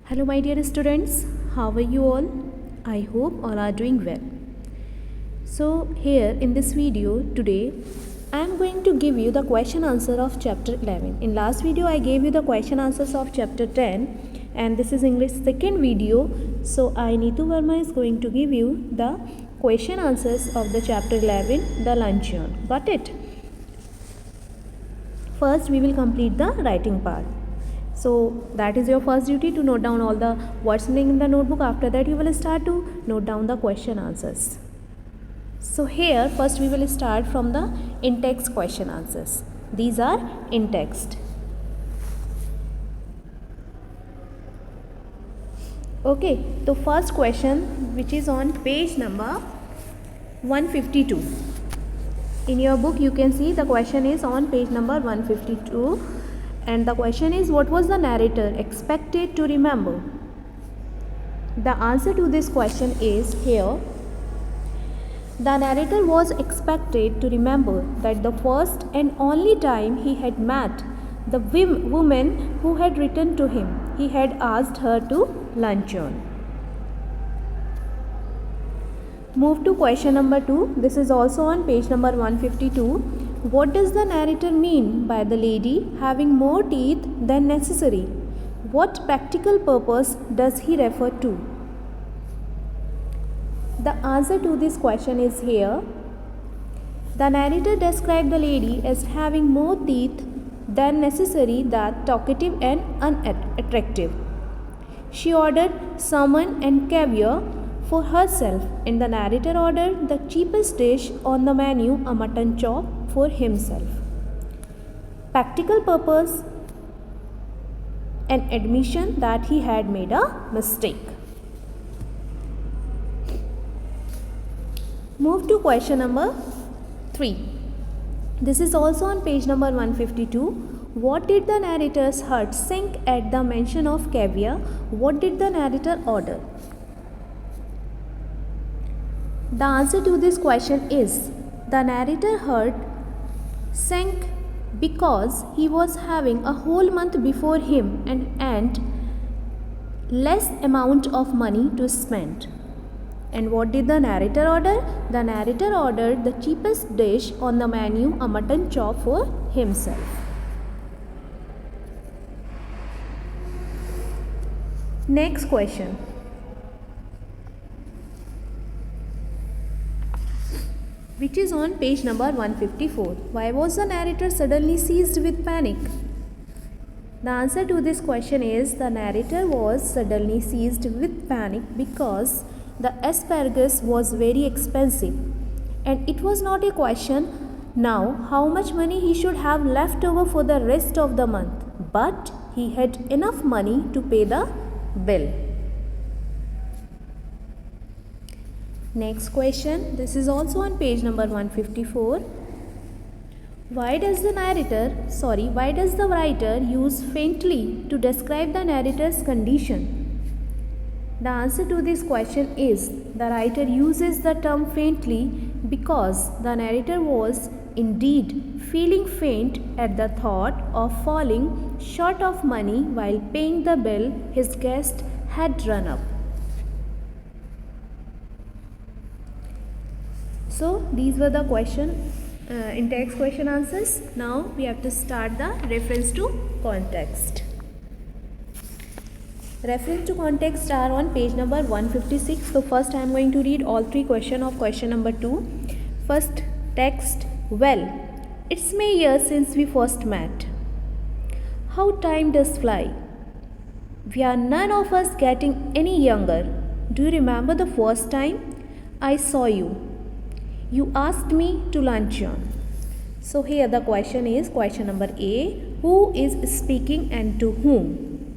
Hello my dear students, how are you all? I hope all are doing well. So here in this video today I am going to give you the question answer of chapter 11. In last video I gave you the question answers of chapter 10 and this is English second video. So I Neetu Verma is going to give you the question answers of the chapter 11, the luncheon. Got it? First we will complete the writing part. So that is your first duty, to note down all the words in the notebook. After that you will start to note down the question answers. So here first we will start from the in-text question answers. These are in text. Okay, the first question which is on page number 152. In your book you can see the question is on page number 152. And the question is, what was the narrator expected to remember? The answer to this question is here. The narrator was expected to remember that the first and only time he had met the woman who had written to him, he had asked her to luncheon. Move to question number 2. This is also on page number 152. What does the narrator mean by the lady having more teeth than necessary? What practical purpose does he refer to? The answer to this question is here. The narrator described the lady as having more teeth than necessary, that talkative and unattractive. She ordered salmon and caviar for herself, and the narrator ordered the cheapest dish on the menu, a mutton chop, for himself. Practical purpose, an admission that he had made a mistake. Move to question number 3. This is also on page number 152. What did the narrator's heart sink at the mention of caviar? What did the narrator order? The answer to this question is, the narrator heart sank because he was having a whole month before him and less amount of money to spend. And what did the narrator order? The narrator ordered the cheapest dish on the menu, a mutton chop, for himself. Next question. Which is on page number 154. Why was the narrator suddenly seized with panic? The answer to this question is, the narrator was suddenly seized with panic because the asparagus was very expensive, and it was not a question now how much money he should have left over for the rest of the month, but he had enough money to pay the bill. Next question. This is also on page number 154. Why does the writer use faintly to describe the narrator's condition? The answer to this question is, the writer uses the term faintly because the narrator was indeed feeling faint at the thought of falling short of money while paying the bill his guest had run up. So these were the in-text question answers. Now we have to start the reference to context. Reference to context are on page number 156. So first I am going to read all three questions of question number 2. First text. Well, it's May years since we first met. How time does fly. We are none of us getting any younger. Do you remember the first time I saw you? You asked me to luncheon. So here the question is question number A. Who is speaking and to whom?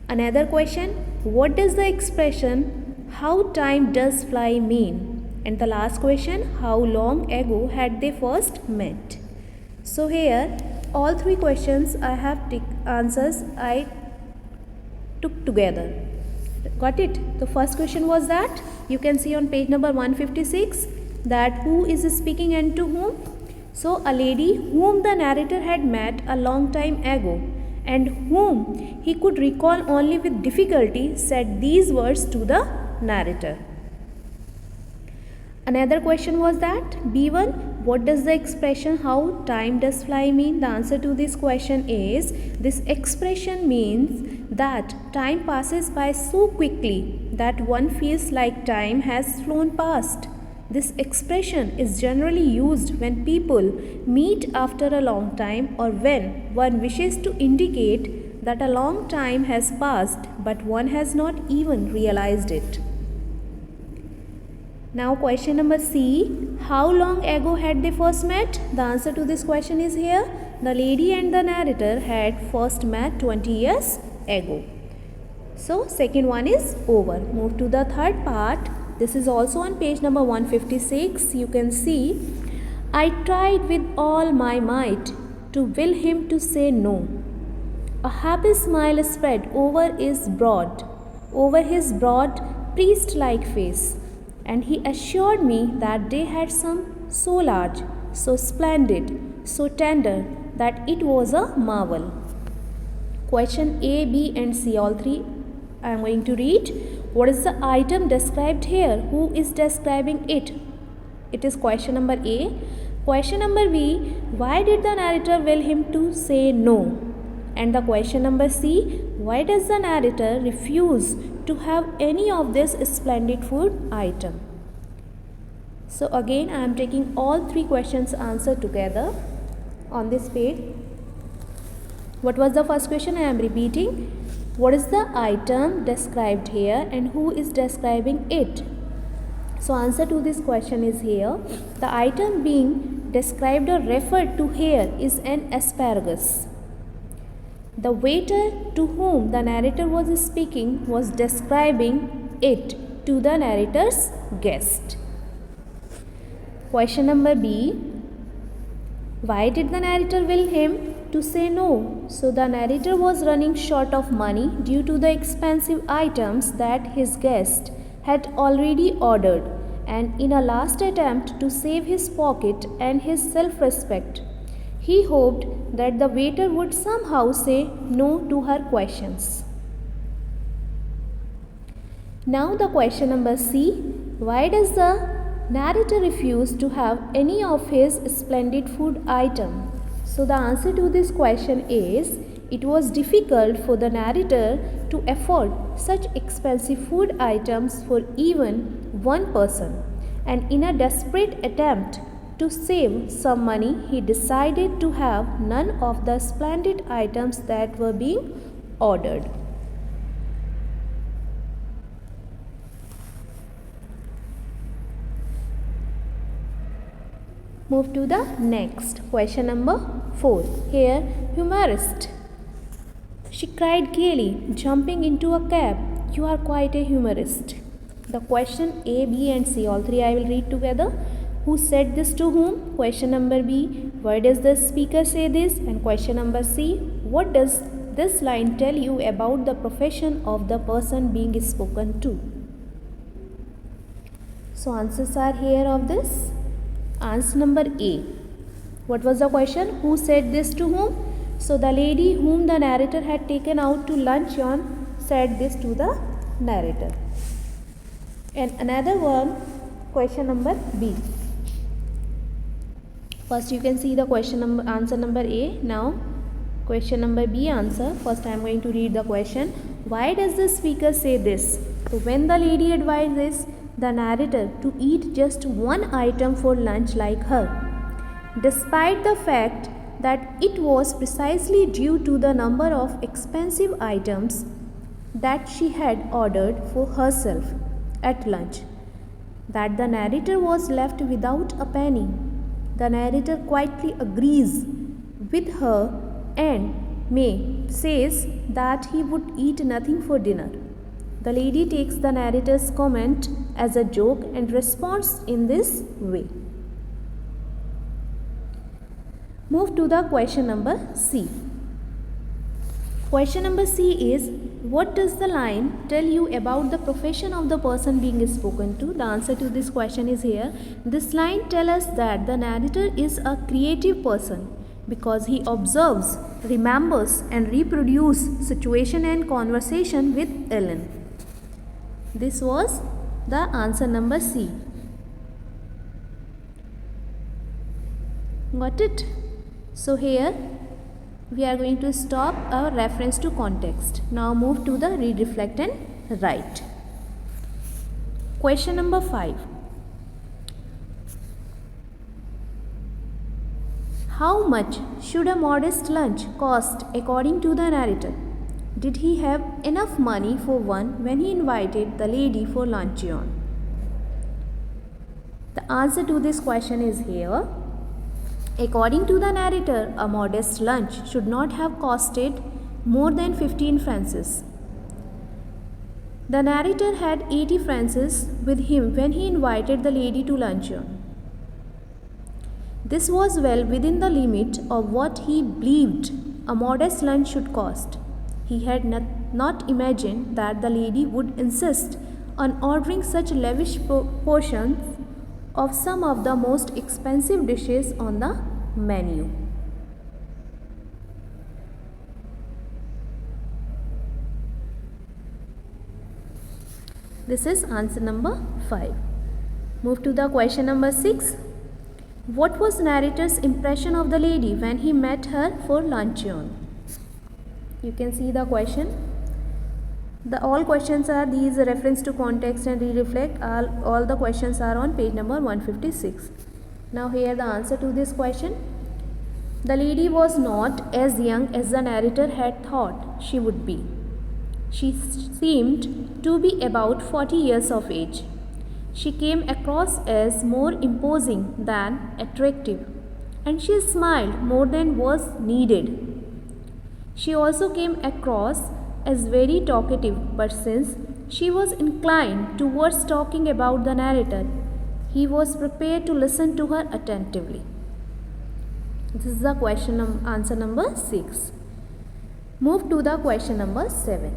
Another question. What does the expression how time does fly mean? And the last question. How long ago had they first met? So here all three questions I have answers I took together. Got it? The first question was that you can see on page number 156, that who is speaking and to whom. So a lady whom the narrator had met a long time ago and whom he could recall only with difficulty, said these words to the narrator. Another question was that B1, what does the expression how time does fly mean? The answer to this question is, this expression means that time passes by so quickly that one feels like time has flown past. This expression is generally used when people meet after a long time or when one wishes to indicate that a long time has passed but one has not even realized it. Now question number C, how long ago had they first met? The answer to this question is here. The lady and the narrator had first met 20 years ago. So second one is over. Move to the third part. This is also on page number 156. You can see, I tried with all my might to will him to say no. A happy smile spread over his broad priest-like face, and he assured me that they had some so large, so splendid, so tender that it was a marvel. Question A, B and C, all three I am going to read. What is the item described here? Who is describing it? It is question number A. Question number B, why did the narrator will him to say no? And the question number C, why does the narrator refuse to have any of this splendid food item? So again I am taking all three questions answered together on this page. What was the first question? I am repeating. What is the item described here and who is describing it? So answer to this question is here. The item being described or referred to here is an asparagus. The waiter to whom the narrator was speaking was describing it to the narrator's guest. Question number B, why did the narrator will him to say no? So the narrator was running short of money due to the expensive items that his guest had already ordered, and in a last attempt to save his pocket and his self-respect, he hoped that the waiter would somehow say no to her questions. Now the question number C, why does the narrator refuse to have any of his splendid food item? So the answer to this question is, it was difficult for the narrator to afford such expensive food items for even one person, and in a desperate attempt to save some money, he decided to have none of the splendid items that were being ordered. Move to the next question number 4. Here, humorist. She cried gaily, jumping into a cab. You are quite a humorist. The question A, B and C, all three I will read together. Who said this to whom? Question number B, why does the speaker say this? And question number C, what does this line tell you about the profession of the person being spoken to? So answers are here of this. Answer number A. What was the question? Who said this to whom? So the lady whom the narrator had taken out to luncheon said this to the narrator. And another one, question number B. First you can see the question number, answer number A. Now question number B answer. First I am going to read the question. Why does the speaker say this? So when the lady advises the narrator to eat just one item for lunch like her, despite the fact that it was precisely due to the number of expensive items that she had ordered for herself at lunch that the narrator was left without a penny. The narrator quietly agrees with her and says that he would eat nothing for dinner. The lady takes the narrator's comment as a joke and responds in this way. Move to the question number C. Question number C is, what does the line tell you about the profession of the person being spoken to? The answer to this question is here. This line tells us that the narrator is a creative person because he observes, remembers and reproduces situation and conversation with Ellen. This was the answer number C. Got it? So here we are going to stop our reference to context. Now move to the read, reflect and write. Question number 5. How much should a modest lunch cost according to the narrator? Did he have enough money for one when he invited the lady for luncheon? The answer to this question is here. According to the narrator, a modest lunch should not have costed more than 15 francs. The narrator had 80 francs with him when he invited the lady to luncheon. This was well within the limit of what he believed a modest lunch should cost. He had not imagined that the lady would insist on ordering such lavish portions of some of the most expensive dishes on the menu. This is answer number 5. Move to the question number 6. What was narrator's impression of the lady when he met her for luncheon? You can see the question. All questions are these reference to context and reflect. All the questions are on page number 156. Now here the answer to this question. The lady was not as young as the narrator had thought she would be. She seemed to be about 40 years of age. She came across as more imposing than attractive, and she smiled more than was needed. She also came across as very talkative, but since she was inclined towards talking about the narrator, he was prepared to listen to her attentively. This is the question answer number 6. Move to the question number 7.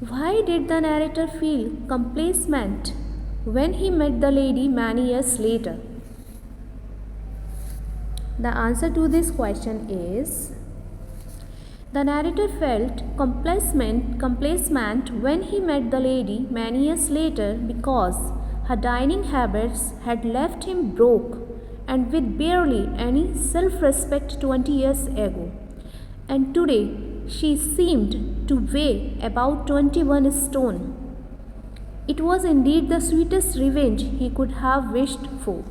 Why did the narrator feel complacent when he met the lady many years later? The answer to this question is, the narrator felt complacent when he met the lady many years later because her dining habits had left him broke and with barely any self-respect 20 years ago. And today she seemed to weigh about 21 stone. It was indeed the sweetest revenge he could have wished for.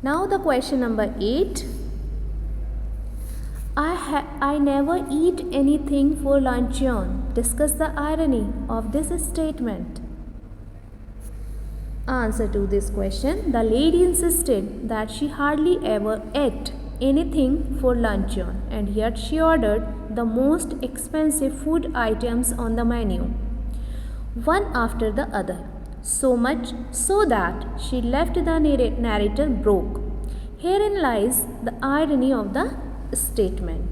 Now the question number 8. I never eat anything for luncheon. Discuss the irony of this statement. Answer to this question. The lady insisted that she hardly ever ate anything for luncheon, and yet she ordered the most expensive food items on the menu, one after the other. So much so that she left the narrator broke. Herein lies the irony of the statement.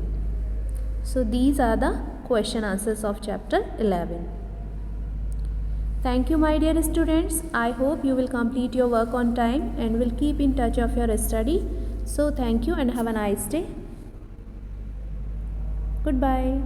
So these are the question answers of chapter 11. Thank you, my dear students. I hope you will complete your work on time and will keep in touch of your study. So thank you and have a nice day. Goodbye.